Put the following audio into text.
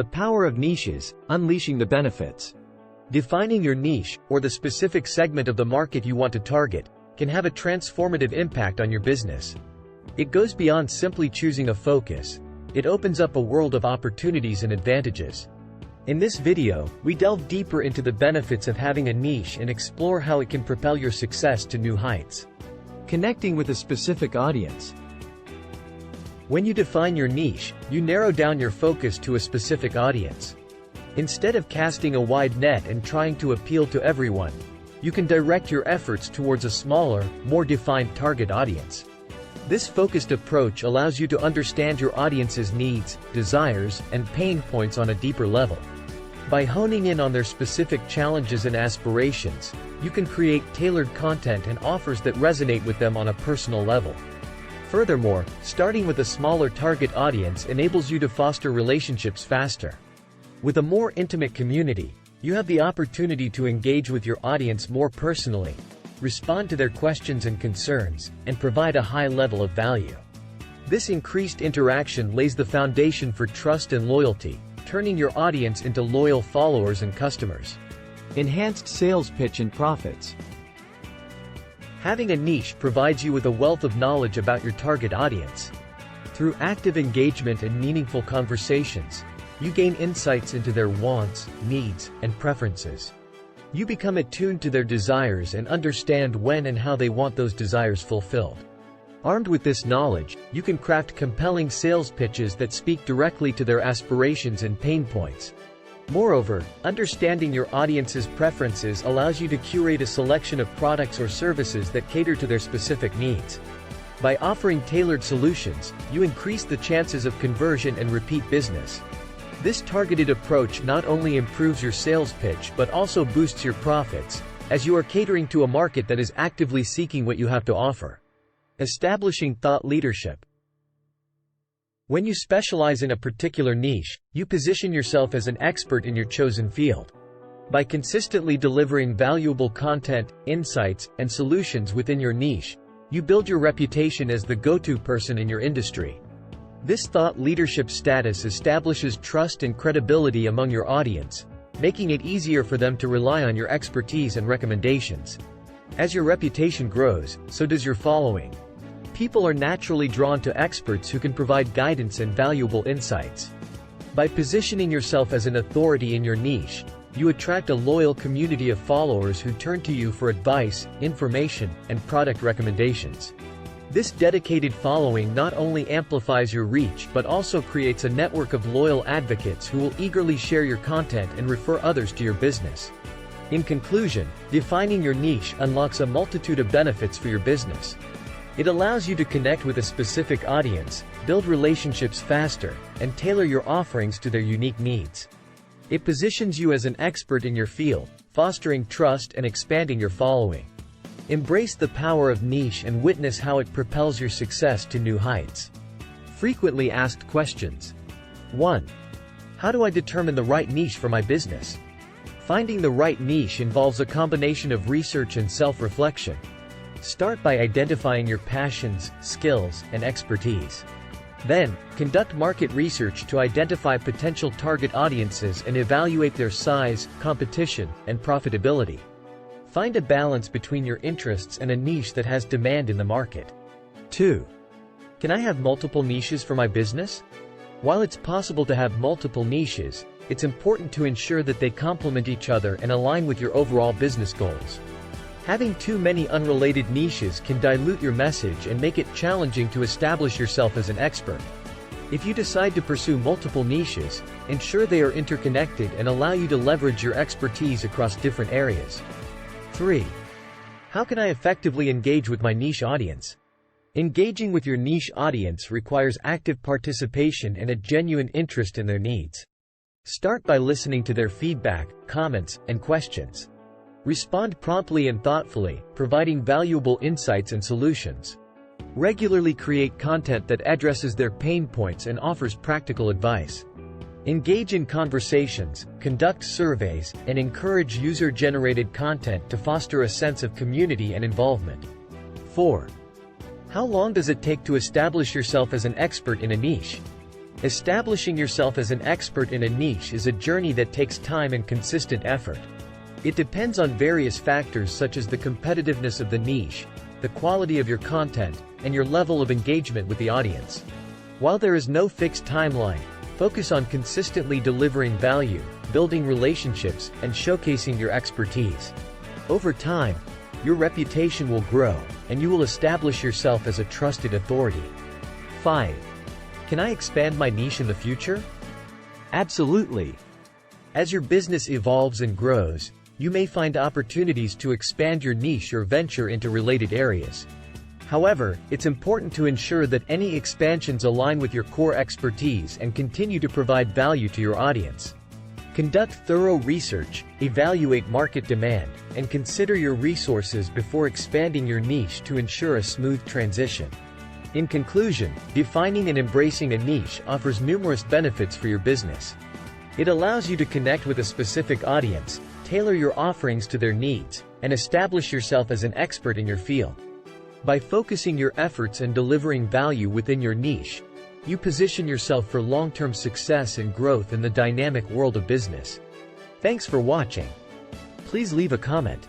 The power of niches, unleashing the benefits. Defining your niche, or the specific segment of the market you want to target, can have a transformative impact on your business. It goes beyond simply choosing a focus. It opens up a world of opportunities and advantages. In this video, we delve deeper into the benefits of having a niche and explore how it can propel your success to new heights. Connecting with a specific audience. When you define your niche, you narrow down your focus to a specific audience. Instead of casting a wide net and trying to appeal to everyone, you can direct your efforts towards a smaller, more defined target audience. This focused approach allows you to understand your audience's needs, desires, and pain points on a deeper level. By honing in on their specific challenges and aspirations, you can create tailored content and offers that resonate with them on a personal level. Furthermore, starting with a smaller target audience enables you to foster relationships faster. With a more intimate community, you have the opportunity to engage with your audience more personally, respond to their questions and concerns, and provide a high level of value. This increased interaction lays the foundation for trust and loyalty, turning your audience into loyal followers and customers. Enhanced sales pitch and profits. Having a niche provides you with a wealth of knowledge about your target audience. Through active engagement and meaningful conversations, you gain insights into their wants, needs, and preferences. You become attuned to their desires and understand when and how they want those desires fulfilled. Armed with this knowledge, you can craft compelling sales pitches that speak directly to their aspirations and pain points. Moreover, understanding your audience's preferences allows you to curate a selection of products or services that cater to their specific needs. By offering tailored solutions, you increase the chances of conversion and repeat business. This targeted approach not only improves your sales pitch but also boosts your profits, as you are catering to a market that is actively seeking what you have to offer. Establishing thought leadership. When you specialize in a particular niche, you position yourself as an expert in your chosen field. By consistently delivering valuable content, insights, and solutions within your niche, you build your reputation as the go-to person in your industry. This thought leadership status establishes trust and credibility among your audience, making it easier for them to rely on your expertise and recommendations. As your reputation grows, so does your following. People are naturally drawn to experts who can provide guidance and valuable insights. By positioning yourself as an authority in your niche, you attract a loyal community of followers who turn to you for advice, information, and product recommendations. This dedicated following not only amplifies your reach but also creates a network of loyal advocates who will eagerly share your content and refer others to your business. In conclusion, defining your niche unlocks a multitude of benefits for your business. It allows you to connect with a specific audience, build relationships faster, and tailor your offerings to their unique needs. It positions you as an expert in your field, fostering trust and expanding your following. Embrace the power of niche and witness how it propels your success to new heights. Frequently asked questions. 1. How do I determine the right niche for my business? Finding the right niche involves a combination of research and self-reflection. Start by identifying your passions, skills, and expertise. Then, conduct market research to identify potential target audiences and evaluate their size, competition, and profitability. Find a balance between your interests and a niche that has demand in the market. 2. Can I have multiple niches for my business? While it's possible to have multiple niches, it's important to ensure that they complement each other and align with your overall business goals. Having too many unrelated niches can dilute your message and make it challenging to establish yourself as an expert. If you decide to pursue multiple niches, ensure they are interconnected and allow you to leverage your expertise across different areas. 3. How can I effectively engage with my niche audience? Engaging with your niche audience requires active participation and a genuine interest in their needs. Start by listening to their feedback, comments, and questions. Respond promptly and thoughtfully, providing valuable insights and solutions. Regularly create content that addresses their pain points and offers practical advice. Engage in conversations, conduct surveys, and encourage user-generated content to foster a sense of community and involvement. 4. How long does it take to establish yourself as an expert in a niche? Establishing yourself as an expert in a niche is a journey that takes time and consistent effort. It depends on various factors such as the competitiveness of the niche, the quality of your content, and your level of engagement with the audience. While there is no fixed timeline, focus on consistently delivering value, building relationships, and showcasing your expertise. Over time, your reputation will grow, and you will establish yourself as a trusted authority. 5. Can I expand my niche in the future? Absolutely. As your business evolves and grows, you may find opportunities to expand your niche or venture into related areas. However, it's important to ensure that any expansions align with your core expertise and continue to provide value to your audience. Conduct thorough research, evaluate market demand, and consider your resources before expanding your niche to ensure a smooth transition. In conclusion, defining and embracing a niche offers numerous benefits for your business. It allows you to connect with a specific audience, tailor your offerings to their needs, and establish yourself as an expert in your field. By focusing your efforts and delivering value within your niche, you position yourself for long-term success and growth in the dynamic world of business. Thanks for watching. Please leave a comment,